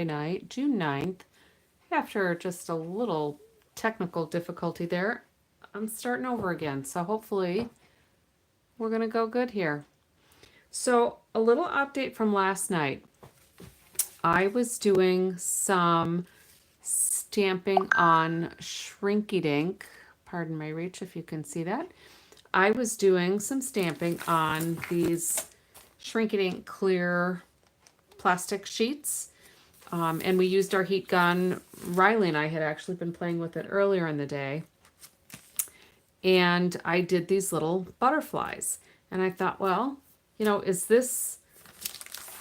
Night, June 9th. After just a little technical difficulty there, I'm starting over again. So hopefully we're going to go good here. So, a little update from last night. I was doing some stamping on Shrinky Dink. Pardon my reach if you can see that. I was doing some stamping on these Shrinky Dink clear plastic sheets. And we used our heat gun. Riley and I had actually been playing with it earlier in the day. And I did these little butterflies. And I thought, well, is this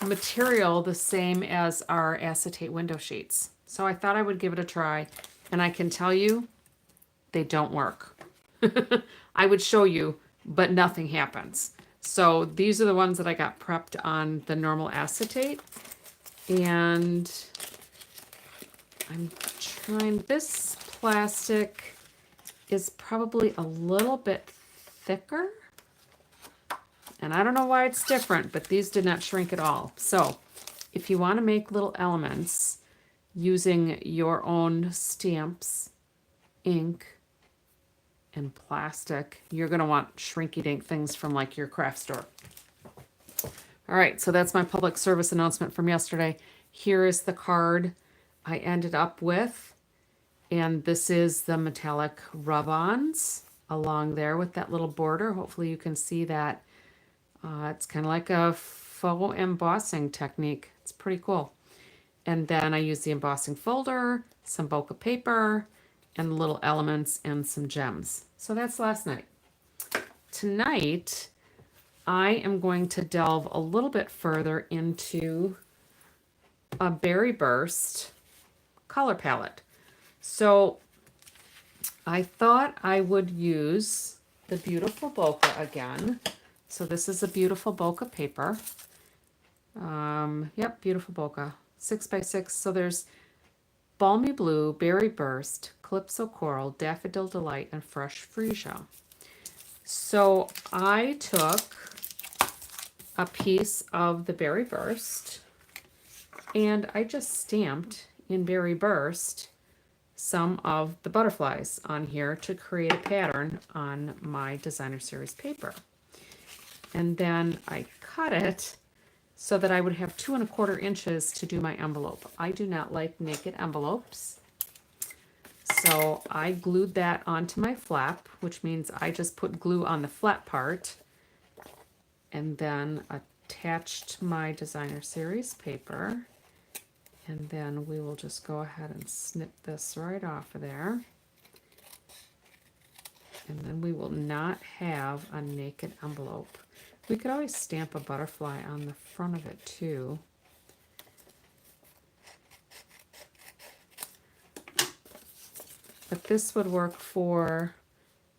material the same as our acetate window sheets? So I thought I would give it a try. And I can tell you, they don't work. I would show you, but nothing happens. So these are the ones that I got prepped on the normal acetate. And I'm trying, this plastic is probably a little bit thicker. And I don't know why it's different, but these did not shrink at all. So if you want to make little elements using your own stamps, ink, and plastic, you're going to want Shrinky Dink things from like your craft store. All right, so that's my public service announcement from yesterday. Here is the card I ended up with. And this is the metallic rub-ons along there with that little border. Hopefully you can see that. It's kind of like a faux embossing technique. It's pretty cool. And then I use the embossing folder, some bokeh paper, and little elements and some gems. So that's last night. Tonight, I am going to delve a little bit further into a Berry Burst color palette. So I thought I would use the beautiful bokeh again. So this is a beautiful bokeh paper. Yep, beautiful bokeh. 6x6. So there's Balmy Blue, Berry Burst, Calypso Coral, Daffodil Delight, and Fresh Freesia. So I took a piece of the Berry Burst and I just stamped in Berry Burst some of the butterflies on here to create a pattern on my designer series paper. And then I cut it so that I would have 2¼ inches to do my envelope. I do not like naked envelopes. So I glued that onto my flap, which means I just put glue on the flat part and then attached my designer series paper. And then we will just go ahead and snip this right off of there. And then we will not have a naked envelope. We could always stamp a butterfly on the front of it too. But this would work for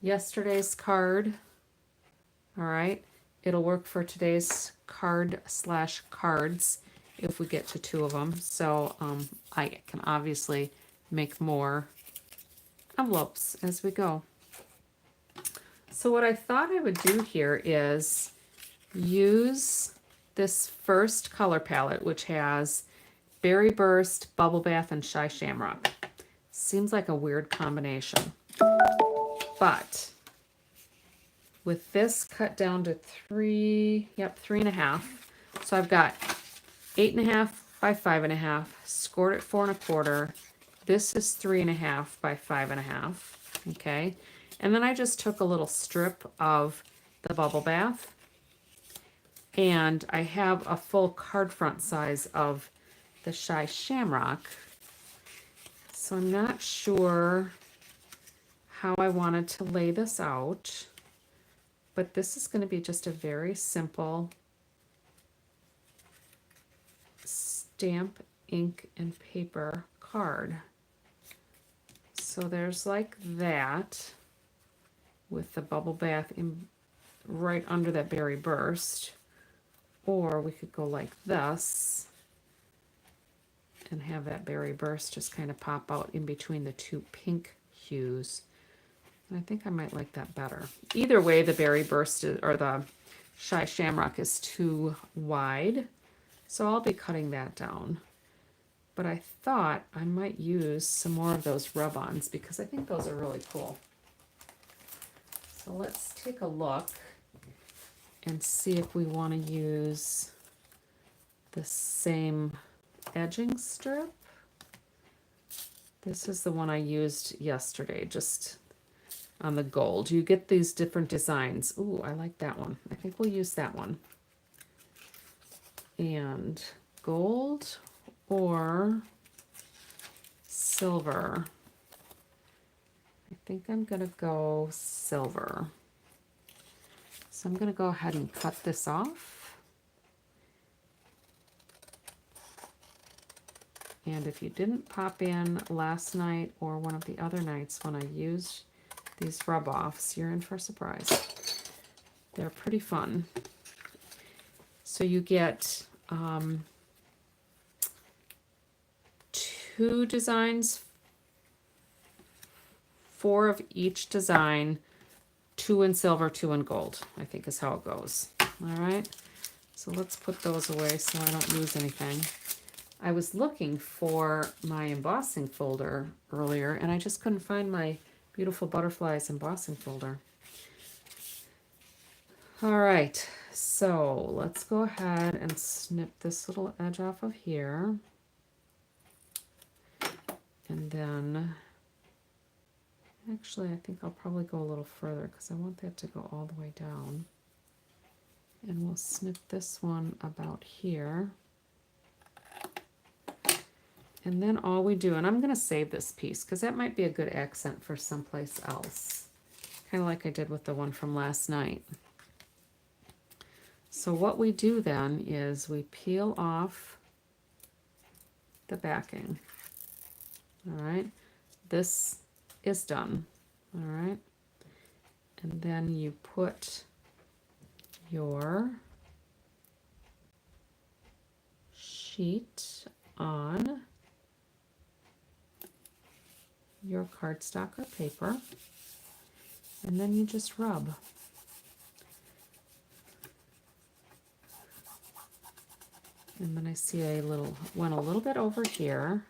yesterday's card. All right. It'll work for today's card/cards if we get to 2 of them. So I can obviously make more envelopes as we go. So what I thought I would do here is use this first color palette, which has Berry Burst, Bubble Bath, and Shy Shamrock. Seems like a weird combination. But with this cut down to 3.5. So I've got 8.5 by 5.5, scored at 4.25. This is 3.5 by 5.5. Okay. And then I just took a little strip of the Bubble Bath. And I have a full card front size of the Shy Shamrock. So I'm not sure how I wanted to lay this out. But this is going to be just a very simple stamp, ink, and paper card. So there's like that with the Bubble Bath in right under that Berry Burst. Or we could go like this and have that Berry Burst just kind of pop out in between the 2 pink hues. And I think I might like that better. Either way, the Berry Burst or the Shy Shamrock is too wide. So I'll be cutting that down. but I thought I might use some more of those rub-ons because I think those are really cool. So let's take a look and see if we want to use the same edging strip. This is the one I used yesterday, just on the gold. You get these different designs. Ooh, I like that one. I think we'll use that one. And gold or silver. I think I'm gonna go silver. So I'm gonna go ahead and cut this off. And if you didn't pop in last night or one of the other nights when I used these rub-offs, you're in for a surprise. They're pretty fun. So you get 2 designs, 4 of each design, 2 in silver, 2 in gold, I think is how it goes. All right, so let's put those away so I don't lose anything. I was looking for my embossing folder earlier and I just couldn't find my beautiful butterflies embossing folder. All right, so let's go ahead and snip this little edge off of here. And then, actually, I think I'll probably go a little further because I want that to go all the way down. And we'll snip this one about here. And then all we do, and I'm going to save this piece because that might be a good accent for someplace else. Kind of like I did with the one from last night. So what we do then is we peel off the backing. All right, this is done. All right, and then you put your sheet on your cardstock or paper, and then you just rub. And then I see went a little bit over here.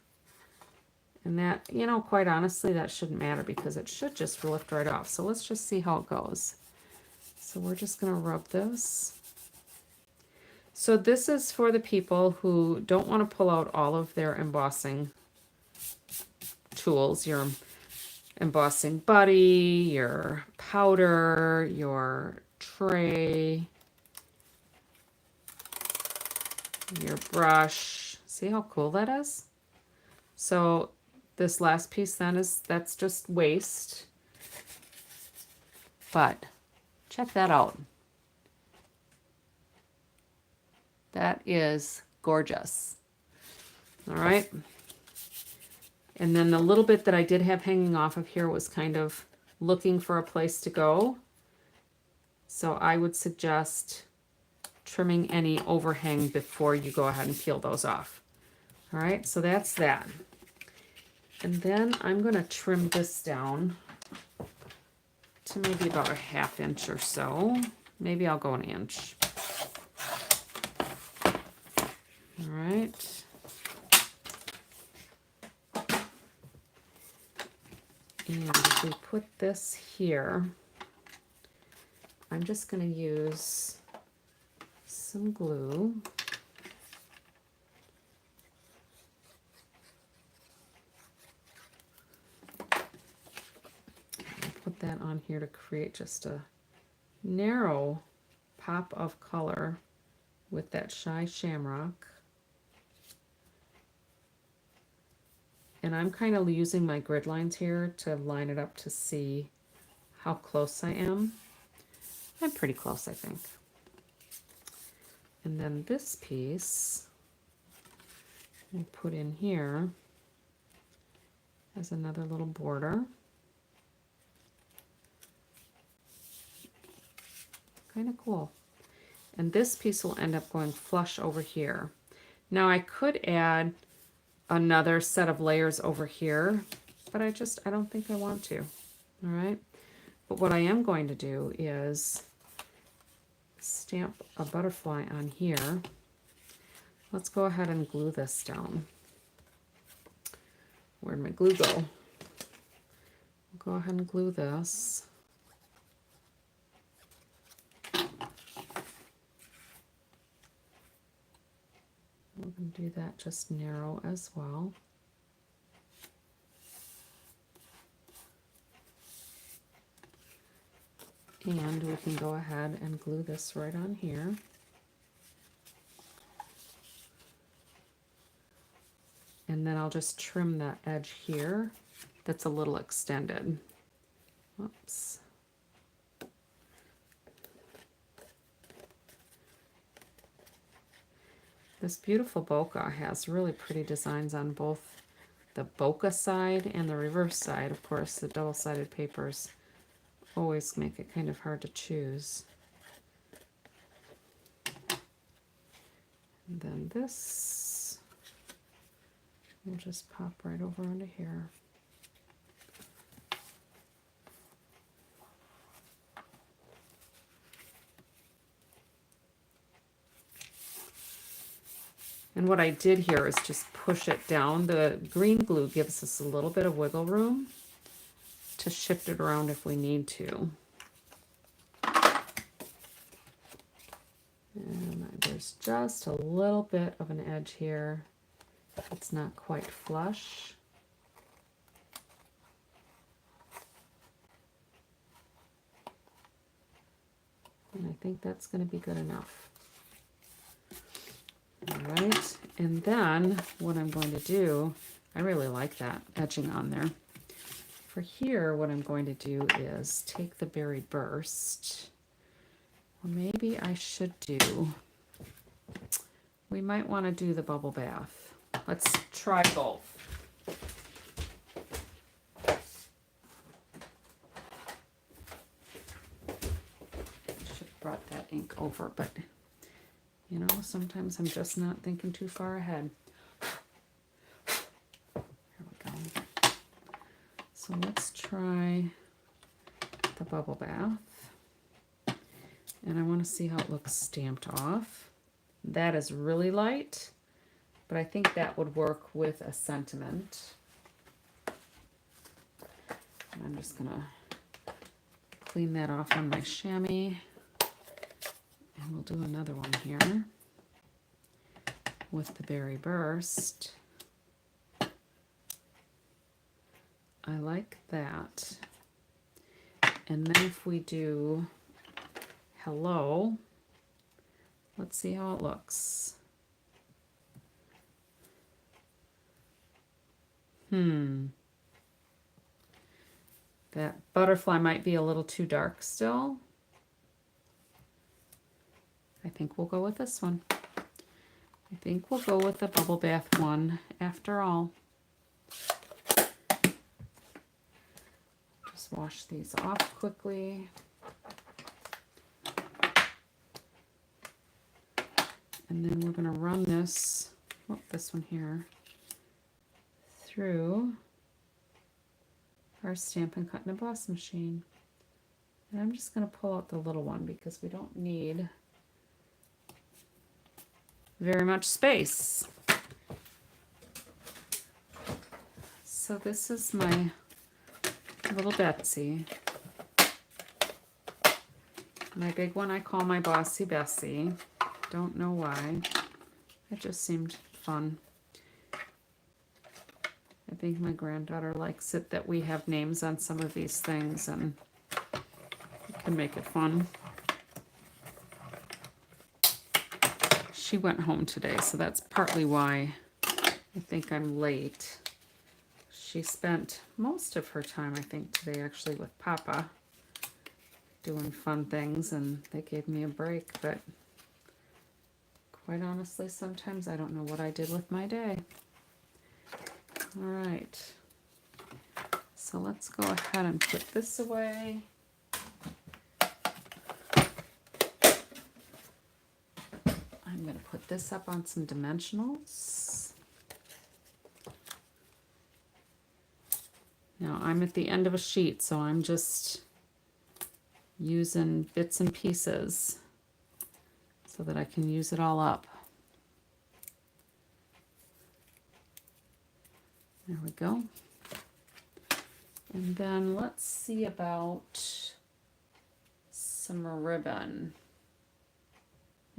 And that, you know, quite honestly, that shouldn't matter because it should just lift right off. So let's just see how it goes. So we're just going to rub this. So this is for the people who don't want to pull out all of their embossing tools, your embossing buddy, your powder, your tray, your brush. See how cool that is? So this last piece then that's just waste. But check that out. That is gorgeous. All right. And then the little bit that I did have hanging off of here was kind of looking for a place to go. So I would suggest trimming any overhang before you go ahead and peel those off. All right, so that's that. And then I'm going to trim this down to maybe about a 1/2 inch or so. Maybe I'll go 1 inch. All right. And if we put this here, I'm just going to use some glue. Put that on here to create just a narrow pop of color with that Shy Shamrock. And I'm kind of using my grid lines here to line it up to see how close I am. I'm pretty close, I think. And then this piece I put in here as another little border. Kind of cool. And this piece will end up going flush over here. Now I could add another set of layers over here, but I don't think I want to. All right. But what I am going to do is stamp a butterfly on here. Let's go ahead and glue this down. Where'd my glue go? I'll go ahead and glue this. We're going to do that just narrow as well. And we can go ahead and glue this right on here. And then I'll just trim that edge here that's a little extended. Whoops. This beautiful bokeh has really pretty designs on both the bokeh side and the reverse side. Of course, the double-sided papers always make it kind of hard to choose. And then this will just pop right over onto here. And what I did here is just push it down. The green glue gives us a little bit of wiggle room to shift it around if we need to. And there's just a little bit of an edge here. It's not quite flush. And I think that's going to be good enough. All right, and then what I'm going to do, I really like that edging on there. For here, what I'm going to do is take the Berry Burst. Or maybe I should do, we might want to do the Bubble Bath. Let's try both. Should have brought that ink over, but you know, sometimes I'm just not thinking too far ahead. Here we go. So let's try the Bubble Bath. And I want to see how it looks stamped off. That is really light, but I think that would work with a sentiment. And I'm just going to clean that off on my chamois. And we'll do another one here with the Berry Burst. I like that. And then if we do Hello, let's see how it looks. That butterfly might be a little too dark still. I think we'll go with this one. I think we'll go with the Bubble Bath one after all. Just wash these off quickly. And then we're going to run this, this one here, through our Stampin' Cut and Emboss machine. And I'm just going to pull out the little one because we don't need very much space. So this is my little Betsy. My big one I call my Bossy Bessie. Don't know why. It just seemed fun. I think my granddaughter likes it that we have names on some of these things and it can make it fun. She went home today, so that's partly why I think I'm late. She spent most of her time, I think, today actually with Papa doing fun things, and they gave me a break, but quite honestly, sometimes I don't know what I did with my day. All right, so let's go ahead and put this away. I'm going to put this up on some dimensionals. Now I'm at the end of a sheet, so I'm just using bits and pieces so that I can use it all up. There we go. And then let's see about some ribbon.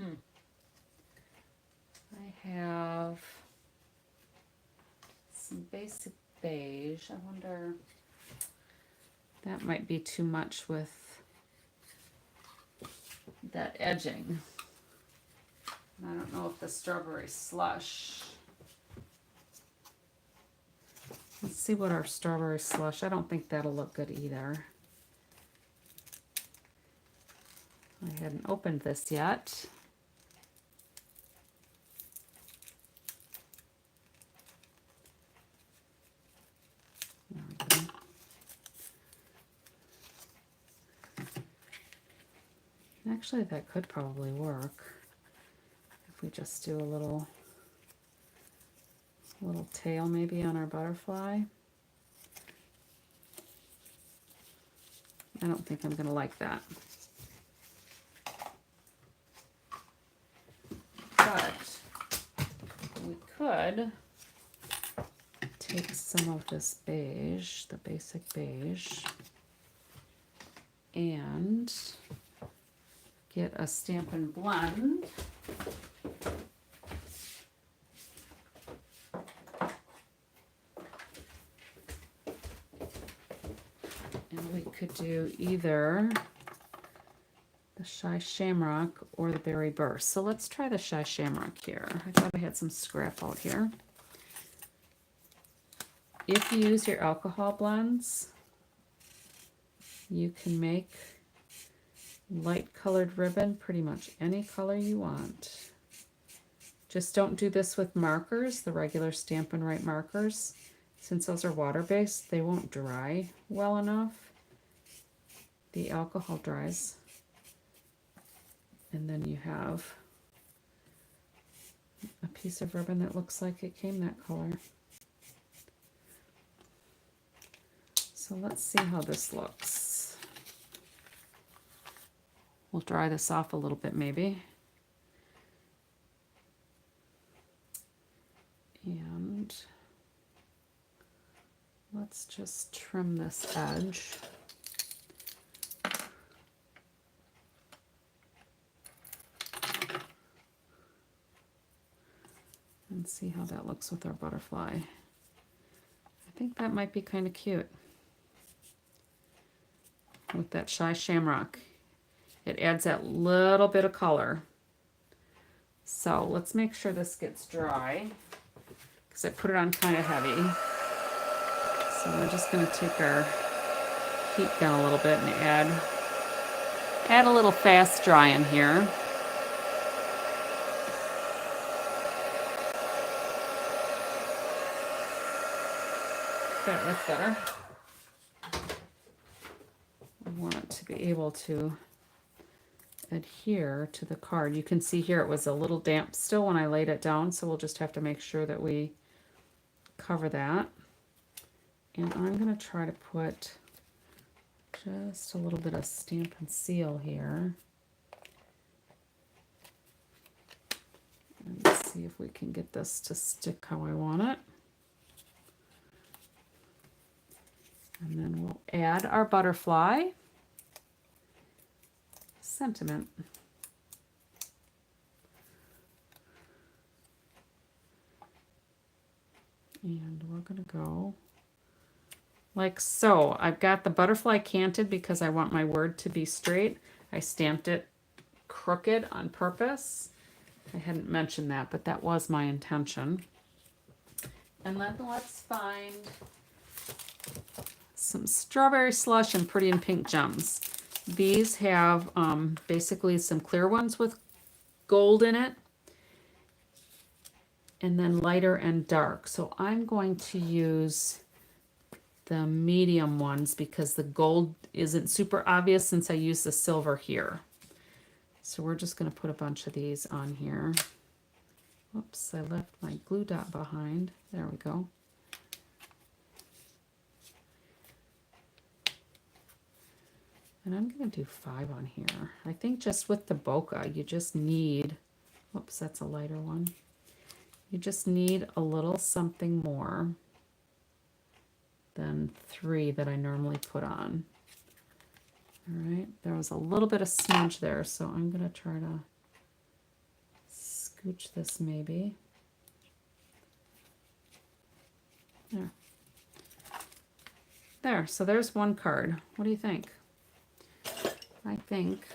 I have some basic beige. I wonder, that might be too much with that edging. I don't know if the strawberry slush. Let's see what our strawberry slush, I don't think that'll look good either. I hadn't opened this yet. There we go. Actually, that could probably work if we just do a little tail maybe on our butterfly. I don't think I'm going to like that. But we could take some of this beige, the basic beige, and get a Stampin' Blend. And we could do either the Shy Shamrock or the Berry Burst. So let's try the Shy Shamrock here. I thought I had some scrap out here. If you use your alcohol blends, you can make light colored ribbon pretty much any color you want. Just don't do this with markers, the regular Stampin' Right markers. Since those are water-based, they won't dry well enough. The alcohol dries. And then you have a piece of ribbon that looks like it came that color. So let's see how this looks. We'll dry this off a little bit maybe. And let's just trim this edge. And see how that looks with our butterfly. I think that might be kind of cute with that Shy Shamrock. It adds that little bit of color. So let's make sure this gets dry because I put it on kind of heavy. So we're just going to take our heat down a little bit and add a little fast dry in here. There, that's better. I want it to be able to adhere to the card. You can see here it was a little damp still when I laid it down, so we'll just have to make sure that we cover that. And I'm going to try to put just a little bit of Stampin' Seal here. And let's see if we can get this to stick how I want it. And then we'll add our butterfly sentiment. And we're going to go like so. I've got the butterfly canted because I want my word to be straight. I stamped it crooked on purpose. I hadn't mentioned that, but that was my intention. And then let's find some strawberry slush and Pretty in Pink gems. These have basically some clear ones with gold in it, and then lighter and dark. So I'm going to use the medium ones because the gold isn't super obvious since I use the silver here. So we're just going to put a bunch of these on here. Oops, I left my glue dot behind. There we go. And I'm going to do 5 on here. I think just with the bokeh, you just need, whoops, that's a lighter one. You just need a little something more. than 3 that I normally put on. All right, there was a little bit of smudge there, so I'm going to try to scooch this maybe. There. There, so there's one card. What do you think? I think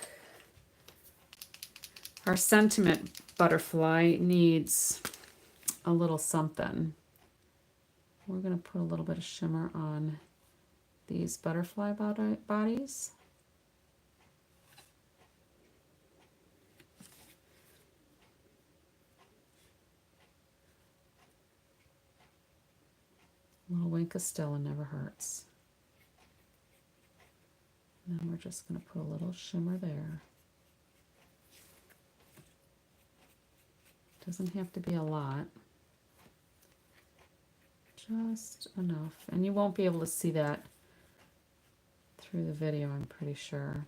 our sentiment butterfly needs a little something. We're going to put a little bit of shimmer on these butterfly bodies. A little wink of Stella never hurts. And then we're just going to put a little shimmer there. Doesn't have to be a lot. Just enough. And you won't be able to see that through the video, I'm pretty sure.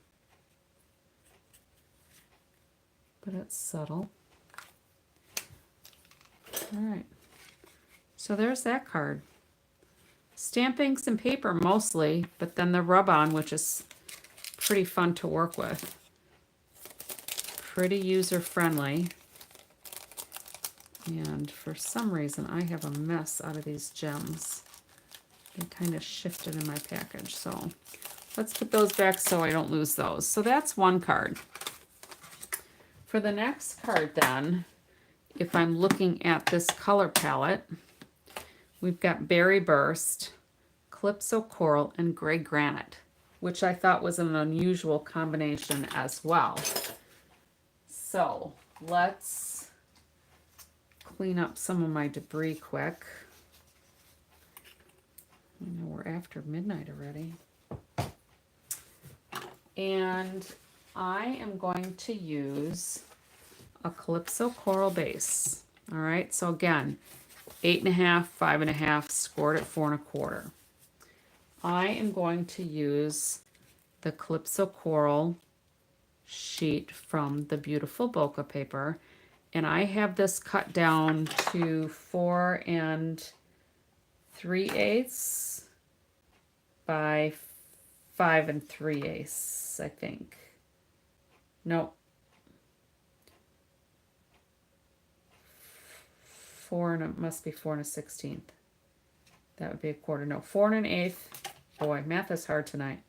But it's subtle. All right. So there's that card. Stampings and paper mostly, but then the rub-on, which is pretty fun to work with. Pretty user-friendly. And for some reason, I have a mess out of these gems. They kind of shifted in my package. So let's put those back so I don't lose those. So that's one card. For the next card then, if I'm looking at this color palette, we've got Berry Burst, Calypso Coral, and Gray Granite, which I thought was an unusual combination as well. So let's clean up some of my debris quick. I know we're after midnight already. And I am going to use a Calypso Coral base. All right, so again, 8.5, 5.5, scored at 4 1/4. I am going to use the Calypso Coral sheet from the beautiful bokeh paper. And I have this cut down to 4 3/8 by 5 3/8, I think. No. 4 and it must be 4 1/16. That would be a quarter. No, 4 1/8. Boy, math is hard tonight.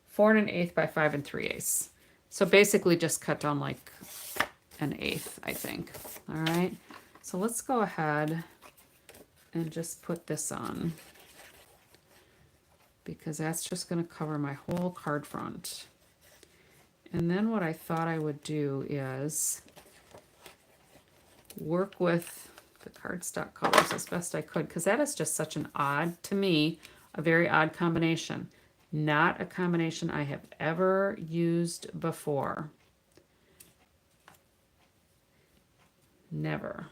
4 1/8 by 5 3/8. So basically just cut down like 1/8, I think. All right, so let's go ahead and just put this on because that's just going to cover my whole card front. And then what I thought I would do is work with the cardstock colors as best I could, because that is just such an odd, to me, a very odd combination. Not a combination I have ever used before. Never.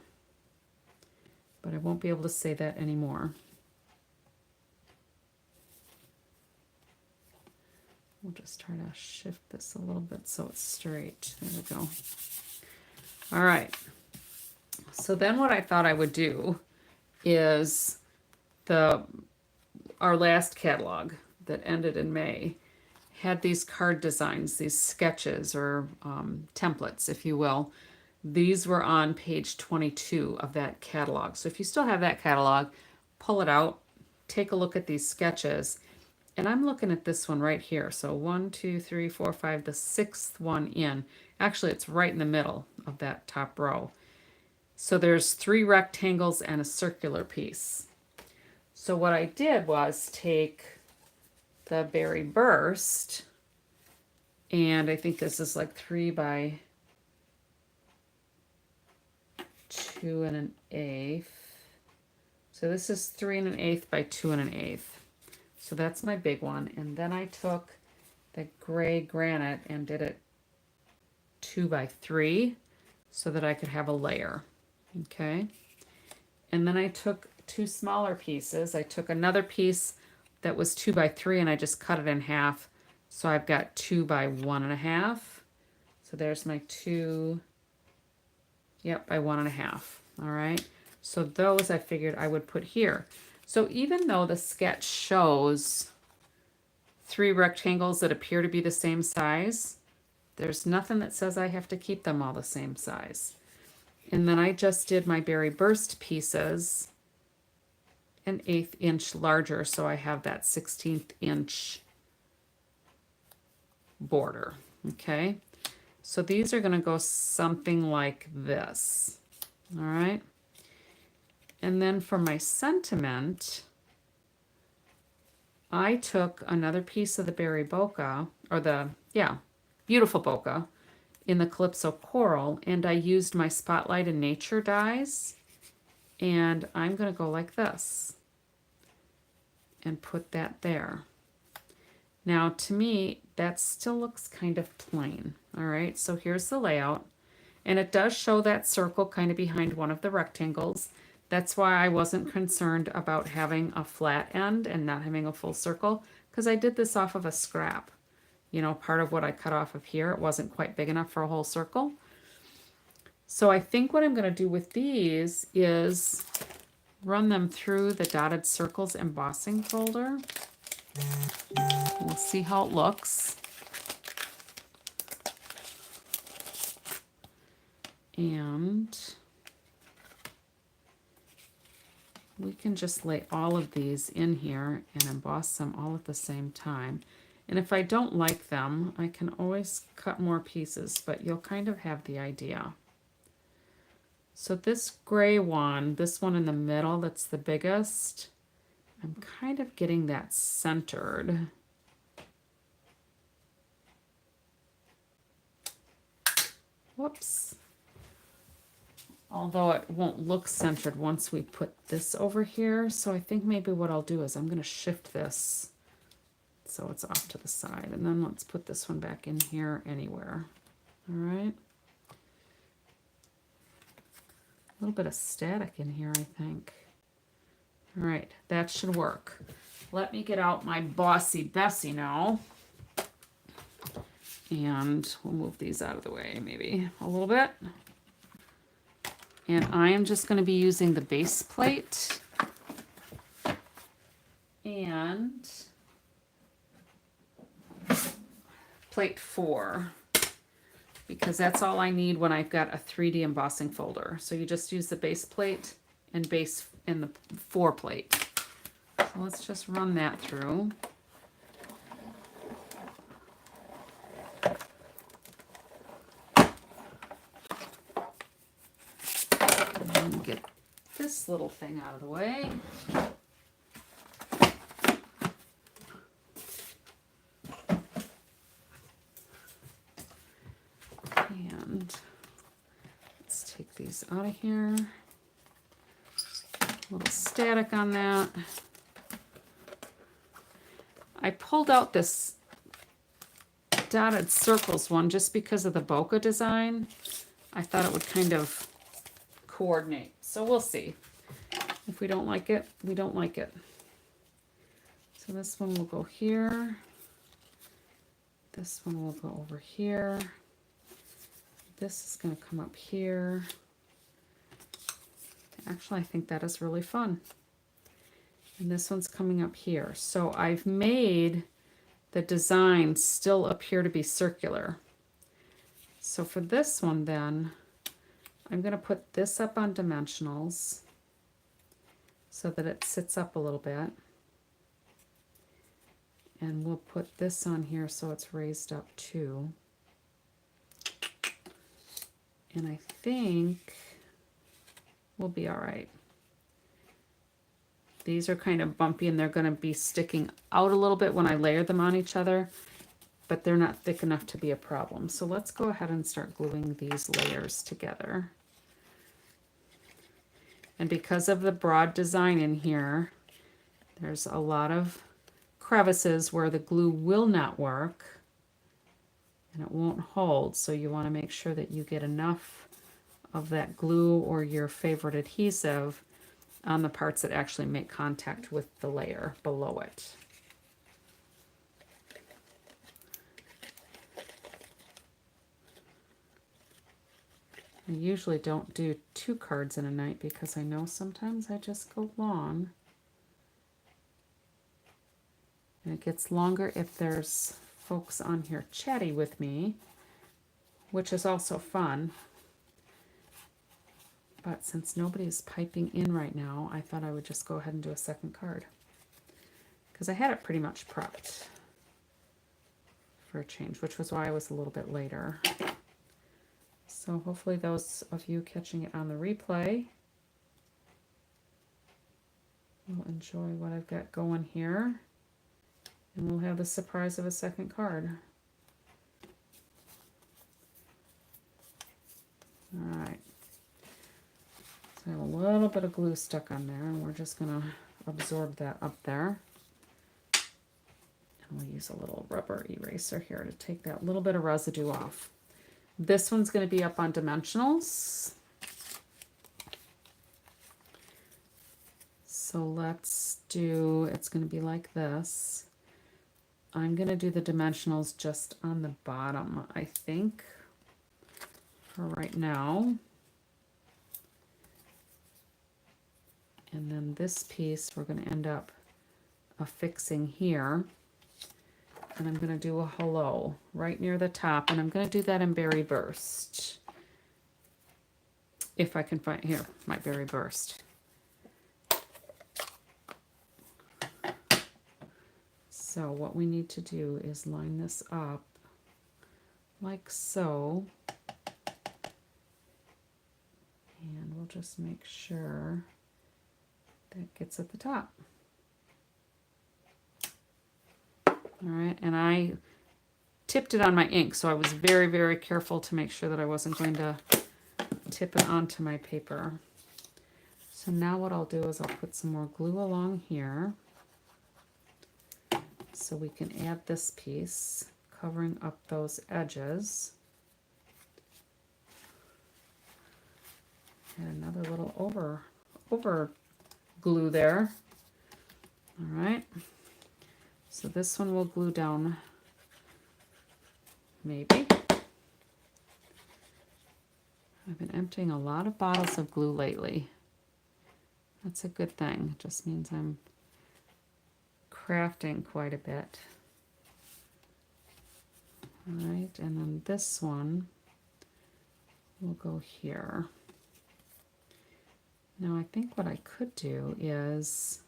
But I won't be able to say that anymore. We'll just try to shift this a little bit so it's straight. There we go. All right. So then what I thought I would do is our last catalog that ended in May had these card designs, these sketches or templates, if you will. These were on page 22 of that catalog. So if you still have that catalog, pull it out, take a look at these sketches. And I'm looking at this one right here. So 1, 2, 3, 4, 5, the 6th one in. Actually, it's right in the middle of that top row. So there's 3 rectangles and a circular piece. So what I did was take the Berry Burst, and I think this is like 3 by 2 1/8. So this is 3 1/8 by 2 1/8. So that's my big one. And then I took the Gray Granite and did it 2 by 3 so that I could have a layer. Okay. And then I took 2 smaller pieces. I took another piece that was 2 by 3 and I just cut it in half. So I've got 2 by 1 1/2. So there's my 2, yep, by 1 1/2. All right. So those I figured I would put here. So even though the sketch shows 3 rectangles that appear to be the same size, there's nothing that says I have to keep them all the same size. And then I just did my berry burst pieces an 1/8 inch larger, so I have that 16th inch border. Okay, so these are going to go something like this. All right, and then for my sentiment, I took another piece of the berry bokeh, or the, yeah, beautiful bokeh in the Calypso Coral, and I used my Spotlight in Nature dies, and I'm going to go like this and put that there. Now, to me, that still looks kind of plain. All right, so here's the layout, and it does show that circle kind of behind one of the rectangles. That's why I wasn't concerned about having a flat end and not having a full circle, because I did this off of a scrap. You know, part of what I cut off of here, it wasn't quite big enough for a whole circle. So I think what I'm going to do with these is run them through the dotted circles embossing folder. We'll see how it looks. And we can just lay all of these in here and emboss them all at the same time. And if I don't like them, I can always cut more pieces, but you'll kind of have the idea. So this gray one, this one in the middle, that's the biggest, I'm kind of getting that centered. Whoops. Although it won't look centered once we put this over here. So I think maybe what I'll do is I'm going to shift this so it's off to the side. And then let's put this one back in here anywhere. All right. A little bit of static in here, I think. All right, that should work. Let me get out my Bossy Bessie now. And we'll move these out of the way maybe a little bit. And I am just going to be using the base plate and plate 4, because that's all I need when I've got a 3D embossing folder. So you just use the base plate and base in the 4 plate. So let's just run that through. And get this little thing out of the way. And let's take these out of here. A little static on that. I pulled out this dotted circles one just because of the bokeh design. I thought it would kind of coordinate. So we'll see. If we don't like it, we don't like it. So this one will go here. This one will go over here. This is going to come up here. Actually, I think that is really fun. And this one's coming up here. So I've made the design still appear to be circular. So for this one then, I'm going to put this up on dimensionals so that it sits up a little bit. And we'll put this on here so it's raised up too. And I think we'll be all right. These are kind of bumpy and they're going to be sticking out a little bit when I layer them on each other, but they're not thick enough to be a problem. So let's go ahead and start gluing these layers together. And because of the broad design in here, there's a lot of crevices where the glue will not work and it won't hold. So you want to make sure that you get enough of that glue or your favorite adhesive on the parts that actually make contact with the layer below it. I usually don't do 2 cards in a night because I know sometimes I just go long. And it gets longer if there's folks on here chatty with me, which is also fun. But since nobody's piping in right now, I thought I would just go ahead and do a second card, because I had it pretty much prepped for a change, which was why I was a little bit later. So hopefully those of you catching it on the replay will enjoy what I've got going here. And we'll have the surprise of a second card. All right. So I have a little bit of glue stuck on there, and we're just going to absorb that up there. And we'll use a little rubber eraser here to take that little bit of residue off. This one's going to be up on dimensionals. So let's do, it's going to be like this. I'm going to do the dimensionals just on the bottom, I think, for right now. And then this piece we're going to end up affixing here. And I'm going to do a hello right near the top. And I'm going to do that in Berry Burst. If I can find, here, my Berry Burst. So what we need to do is line this up like so. And we'll just make sure that gets at the top. All right, and I tipped it on my ink, so I was very, very careful to make sure that I wasn't going to tip it onto my paper. So now what I'll do is I'll put some more glue along here so we can add this piece, covering up those edges. And another little over glue there. All right. So this one will glue down, maybe. I've been emptying a lot of bottles of glue lately. That's a good thing. It just means I'm crafting quite a bit. All right, and then this one will go here. Now I think what I could do is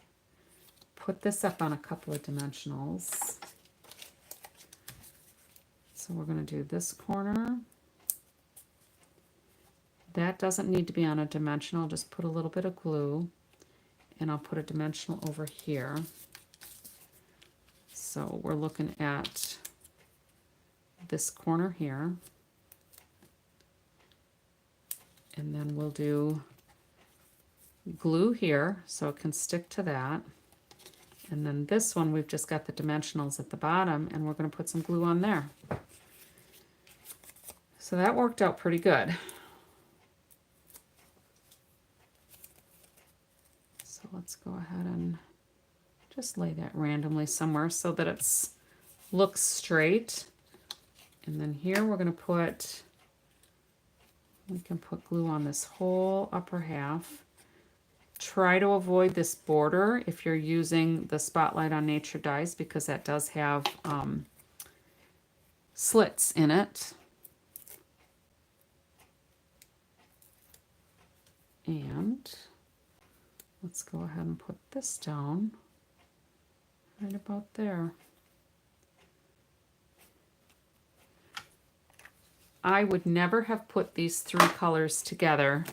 put this up on a couple of dimensionals. So we're going to do this corner. That doesn't need to be on a dimensional, just put a little bit of glue, and I'll put a dimensional over here. So we're looking at this corner here. And then we'll do glue here so it can stick to that. And then this one, we've just got the dimensionals at the bottom, and we're going to put some glue on there. So that worked out pretty good. So let's go ahead and just lay that randomly somewhere so that it's looks straight. And then here we're going to put, we can put glue on this whole upper half. Try to avoid this border if you're using the Spotlight on Nature dies, because that does have slits in it. And let's go ahead and put this down right about there. I would never have put these three colors together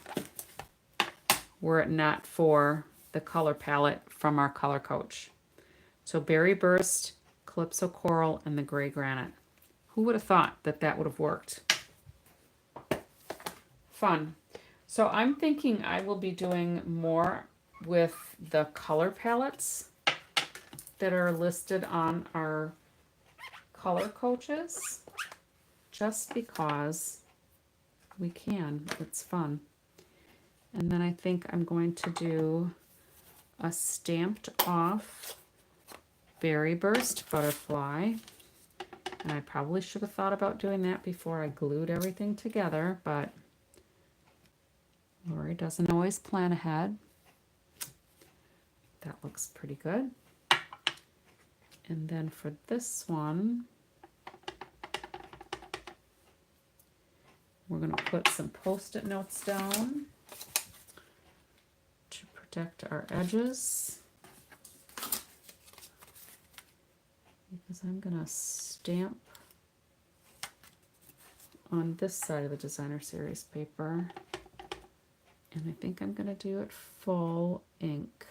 were it not for the color palette from our color coach. So Berry Burst, Calypso Coral, and the Gray Granite. Who would have thought that that would have worked? Fun. So I'm thinking I will be doing more with the color palettes that are listed on our color coaches, just because we can. It's fun. And then I think I'm going to do a stamped off Berry Burst butterfly. And I probably should have thought about doing that before I glued everything together, but Lori doesn't always plan ahead. That looks pretty good. And then for this one, we're going to put some Post-it notes down to protect our edges. Because I'm going to stamp on this side of the designer series paper. And I think I'm going to do it full ink.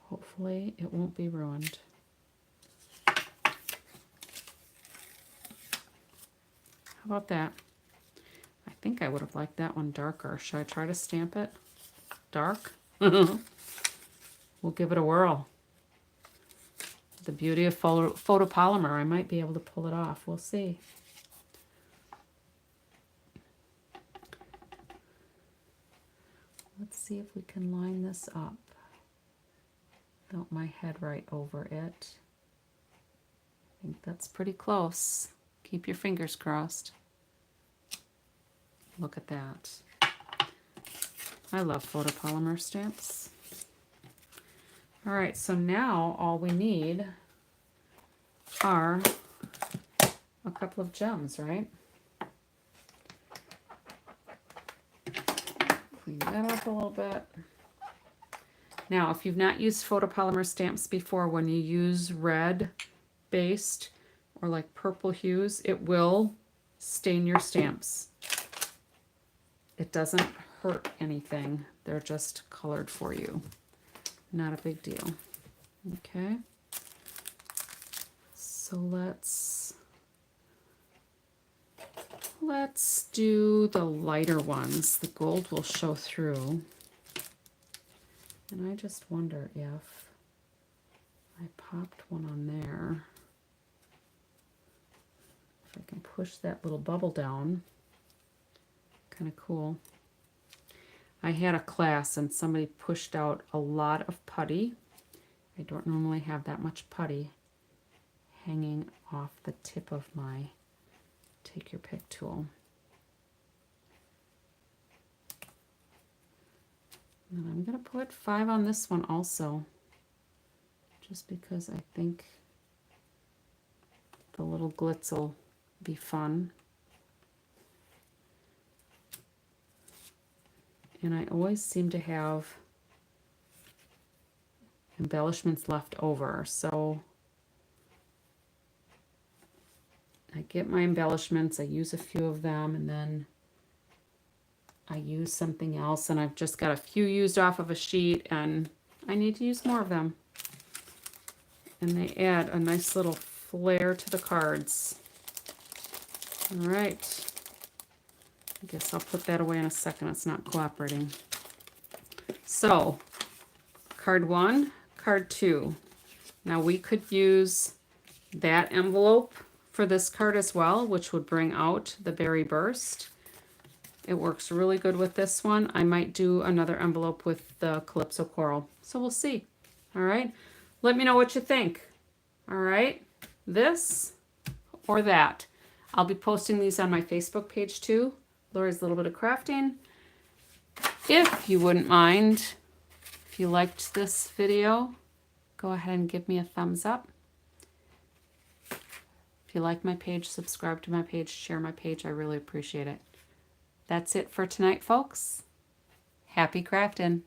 Hopefully it won't be ruined. How about that? I think I would have liked that one darker. Should I try to stamp it dark? We'll give it a whirl. The beauty of photopolymer, I might be able to pull it off. We'll see. Let's see if we can line this up without my head right over it. I think that's pretty close. Keep your fingers crossed. Look at that. I love photopolymer stamps. All right, so now all we need are a couple of gems, right? Clean that up a little bit. Now, if you've not used photopolymer stamps before, when you use red based or like purple hues, it will stain your stamps. It doesn't hurt anything. They're just colored for you. Not a big deal. Okay. So let's do the lighter ones. The gold will show through. And I just wonder if I popped one on there. If I can push that little bubble down. Kind of cool. I had a class and somebody pushed out a lot of putty. I don't normally have that much putty hanging off the tip of my take your pick tool. And I'm going to put 5 on this one also, just because I think the little glitz will be fun. And I always seem to have embellishments left over, so I get my embellishments, I use a few of them, and then I use something else, and I've just got a few used off of a sheet, and I need to use more of them. And they add a nice little flair to the cards. All right. I guess I'll put that away in a second. It's not cooperating. So, card 1, card 2. Now we could use that envelope for this card as well, which would bring out the berry burst. It works really good with this one. I might do another envelope with the Calypso Coral. So we'll see. All right. Let me know what you think. All right. This or that. I'll be posting these on my Facebook page too. Lori's Little Bit of Crafting. If you wouldn't mind, if you liked this video, go ahead and give me a thumbs up. If you like my page, subscribe to my page, share my page. I really appreciate it. That's it for tonight, folks. Happy crafting.